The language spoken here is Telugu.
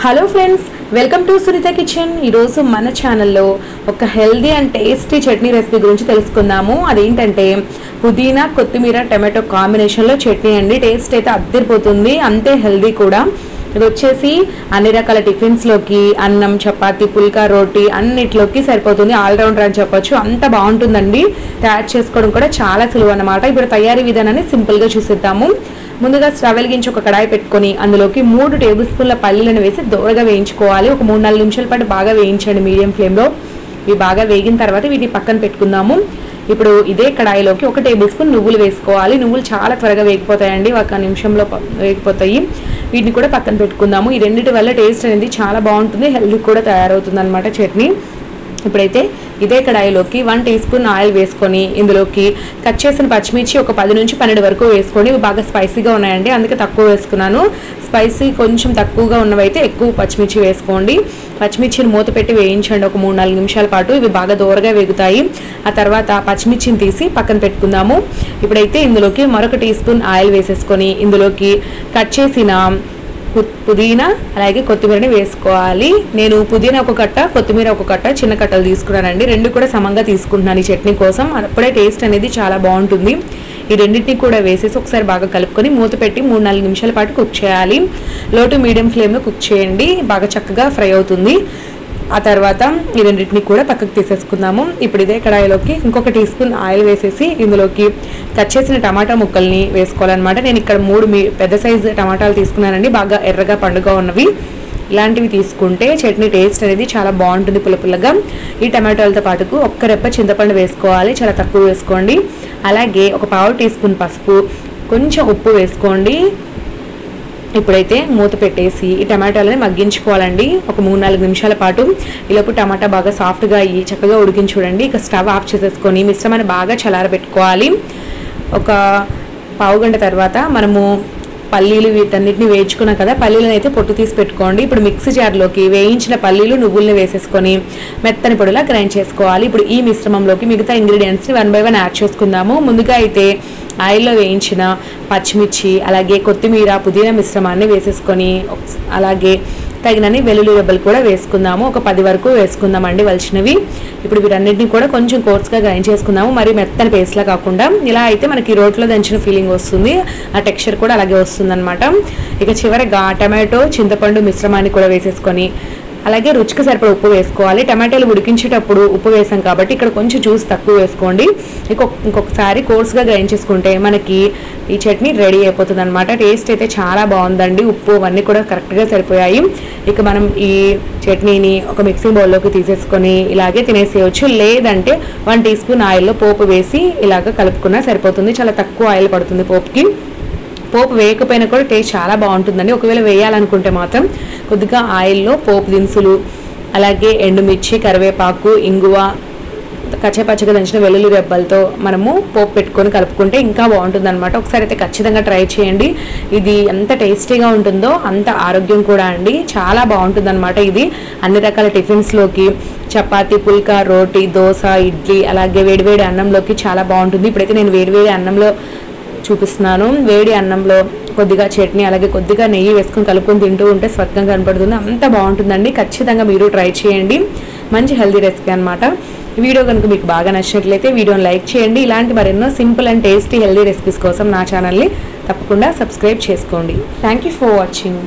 Hello friends, welcome to Sunitha kitchen. ఈరోజు మన ఛానల్లో ఒక healthy and tasty chutney recipe గురించి తెలుసుకుందాము. అదేంటంటే పుదీనా కొత్తిమీర టమాటో కాంబినేషన్లో చట్నీ అండి. టేస్ట్ అయితే అద్దరిపోతుంది, అంతే హెల్దీ కూడా. ఇది వచ్చేసి అన్ని రకాల టిఫిన్స్లోకి, అన్నం, చపాతీ, పుల్కా, రోటీ అన్నిట్లోకి సరిపోతుంది. ఆల్రౌండర్ అని చెప్పొచ్చు, అంత బాగుంటుందండి. తయారు చేసుకోవడం కూడా చాలా సులువు అన్నమాట. ఇప్పుడు తయారీ విధానాన్ని సింపుల్గా చూసేద్దాము. ముందుగా స్టవ్ వెలిగించి ఒక కడాయి పెట్టుకొని అందులోకి 3 టేబుల్ స్పూన్ల పల్లీలను వేసి దోరగా వేయించుకోవాలి. ఒక 3-4 నిమిషాల పాటు బాగా వేయించండి మీడియం ఫ్లేమ్లో. ఇవి బాగా వేగిన తర్వాత వీటిని పక్కన పెట్టుకుందాము. ఇప్పుడు ఇదే కడాయిలోకి 1 టేబుల్ స్పూన్ నువ్వులు వేసుకోవాలి. నువ్వులు చాలా త్వరగా వేగిపోతాయండి, 1 నిమిషంలో వేగిపోతాయి. వీటిని కూడా పక్కన పెట్టుకుందాము. ఈ రెండింటి వల్ల టేస్ట్ అనేది చాలా బాగుంటుంది, హెల్తీ కూడా తయారవుతుంది అన్నమాట చట్నీ. ఇప్పుడైతే ఇదే కడాయిలోకి 1 టీ స్పూన్ ఆయిల్ వేసుకొని ఇందులోకి కట్ చేసిన పచ్చిమిర్చి ఒక 10 నుంచి 12 వరకు వేసుకొని, ఇవి బాగా స్పైసీగా ఉన్నాయండి, అందుకే తక్కువ వేసుకున్నాను. స్పైసీ కొంచెం తక్కువగా ఉన్నవైతే ఎక్కువ పచ్చిమిర్చి వేసుకోండి. పచ్చిమిర్చిని మూత పెట్టి వేయించండి ఒక 3-4 నిమిషాల పాటు. ఇవి బాగా దోరగా వేగుతాయి. ఆ తర్వాత పచ్చిమిర్చిని తీసి పక్కన పెట్టుకుందాము. ఇప్పుడైతే ఇందులోకి మరొక టీ స్పూన్ ఆయిల్ వేసేసుకొని ఇందులోకి కట్ చేసిన పుదీనా అలాగే కొత్తిమీరని వేసుకోవాలి. నేను పుదీనా ఒక కట్ట, కొత్తిమీర ఒక కట్ట చిన్న కట్టలు తీసుకున్నానండి. రెండు కూడా సమంగా తీసుకుంటున్నాను ఈ చట్నీ కోసం. అప్పుడే టేస్ట్ అనేది చాలా బాగుంటుంది. ఈ రెండింటిని కూడా వేసేసి ఒకసారి బాగా కలుపుకొని మూత పెట్టి 3-4 నిమిషాల పాటు కుక్ చేయాలి. లో టు మీడియం ఫ్లేమ్లో కుక్ చేయండి, బాగా చక్కగా ఫ్రై అవుతుంది. ఆ తర్వాత ఈ రెండింటిని కూడా పక్కకు తీసేసుకుందాము. ఇప్పుడు ఇదే కడాయిలోకి ఇంకొక టీ స్పూన్ ఆయిల్ వేసేసి ఇందులోకి కట్ చేసిన టమాటా ముక్కల్ని వేసుకోవాలన్నమాట. నేను ఇక్కడ 3 పెద్ద సైజు టమాటాలు తీసుకున్నానండి, బాగా ఎర్రగా పండుగ ఉన్నవి. ఇలాంటివి తీసుకుంటే చట్నీ టేస్ట్ అనేది చాలా బాగుంటుంది పుల్లపుల్లగా. ఈ టమాటాలతో పాటుకు 1 రెప్ప చింతపండు వేసుకోవాలి, చాలా తక్కువ వేసుకోండి. అలాగే ఒక 1/2 టీ స్పూన్ పసుపు, కొంచెం ఉప్పు వేసుకోండి. ఇప్పుడైతే మూత పెట్టేసి ఈ టమాటాలని మగ్గించుకోవాలండి ఒక 3-4 నిమిషాల పాటు. ఈలోపు టమాటా బాగా సాఫ్ట్గా అయ్యి చక్కగా ఉడికించి చూడండి. ఇక స్టవ్ ఆఫ్ చేసేసుకొని మిశ్రమాన్ని బాగా చల్లారబెట్టుకోవాలి. ఒక పావు గంట తర్వాత మనము పల్లీలు వీటన్నిటిని వేయించుకున్నాం కదా, పల్లీలను అయితే పొట్టు తీసి పెట్టుకోండి. ఇప్పుడు మిక్సీ జార్లోకి వేయించిన పల్లీలు నువ్వుల్ని వేసేసుకొని మెత్తని పొడిలా గ్రైండ్ చేసుకోవాలి. ఇప్పుడు ఈ మిశ్రమంలోకి మిగతా ఇంగ్రీడియంట్స్ని 1 by 1 యాడ్ చేసుకుందాము. ముందుగా అయితే ఆయిల్లో వేయించిన పచ్చిమిర్చి అలాగే కొత్తిమీర పుదీనా మిశ్రమాన్ని వేసేసుకొని అలాగే తగినన్ని వెల్లుల్లి రెబ్బలు కూడా వేసుకుందాము. ఒక 10 వరకు వేసుకుందామండి వలిచినవి. ఇప్పుడు వీటన్నిటిని కూడా కొంచెం కోర్స్గా గ్రైండ్ చేసుకుందాము, మరి మెత్తని పేస్ట్లా కాకుండా. ఇలా అయితే మనకి రోట్లో దంచిన ఫీలింగ్ వస్తుంది, ఆ టెక్స్చర్ కూడా అలాగే వస్తుంది అనమాట. ఇక చివరగా టమాటో చింతపండు మిశ్రమాన్ని కూడా వేసేసుకొని అలాగే రుచికి సరిపడ ఉప్పు వేసుకోవాలి. టమాటాలు ఉడికించేటప్పుడు ఉప్పు వేసాం కాబట్టి ఇక్కడ కొంచెం జ్యూస్ తక్కువ వేసుకోండి. ఇంకొకసారి కోర్స్గా గ్రైండ్ చేసుకుంటే మనకి ఈ చట్నీ రెడీ అయిపోతుంది అనమాట. టేస్ట్ అయితే చాలా బాగుందండి, ఉప్పు అవన్నీ కూడా కరెక్ట్గా సరిపోయాయి. ఇక మనం ఈ చట్నీని ఒక మిక్సింగ్ బౌల్లోకి తీసేసుకొని ఇలాగే తినేసేయచ్చు. లేదంటే 1 టీ స్పూన్ ఆయిల్లో పోపు వేసి ఇలాగ కలుపుకున్నా సరిపోతుంది. చాలా తక్కువ ఆయిల్ పడుతుంది పోపుకి. పోపు వేయకపోయినా కూడా టేస్ట్ చాలా బాగుంటుందండి. ఒకవేళ వేయాలనుకుంటే మాత్రం కొద్దిగా ఆయిల్లో పోపు దినుసులు అలాగే ఎండుమిర్చి, కరివేపాకు, ఇంగువ, కచ్చపచ్చగా దంచిన వెల్లుల్లి రెబ్బలతో మనము పోపు పెట్టుకొని కలుపుకుంటే ఇంకా బాగుంటుంది అనమాట. ఒకసారి అయితే ఖచ్చితంగా ట్రై చేయండి. ఇది ఎంత టేస్టీగా ఉంటుందో అంత ఆరోగ్యం కూడా అండి, చాలా బాగుంటుంది అనమాట. ఇది అన్ని రకాల టిఫిన్స్లోకి, చపాతీ, పుల్కా, రోటీ, దోశ, ఇడ్లీ అలాగే వేడివేడి అన్నంలోకి చాలా బాగుంటుంది. ఇప్పుడైతే నేను వేడివేడి అన్నంలో చూపిస్తున్నాను. వేడి అన్నంలో కొద్దిగా చట్నీ అలాగే కొద్దిగా నెయ్యి వేసుకొని కలుపుకొని తింటూ ఉంటే స్వర్గంగా కనపడుతుంది, అంత బాగుంటుందండి. ఖచ్చితంగా మీరు ట్రై చేయండి, మంచి హెల్తీ రెసిపీ అనమాట. ఈ వీడియో కనుక మీకు బాగా నచ్చినట్లయితే వీడియోని లైక్ చేయండి. ఇలాంటి మరెన్నో simple and tasty healthy recipes కోసం నా ఛానల్ని తప్పకుండా సబ్స్క్రైబ్ చేసుకోండి. Thank you for watching.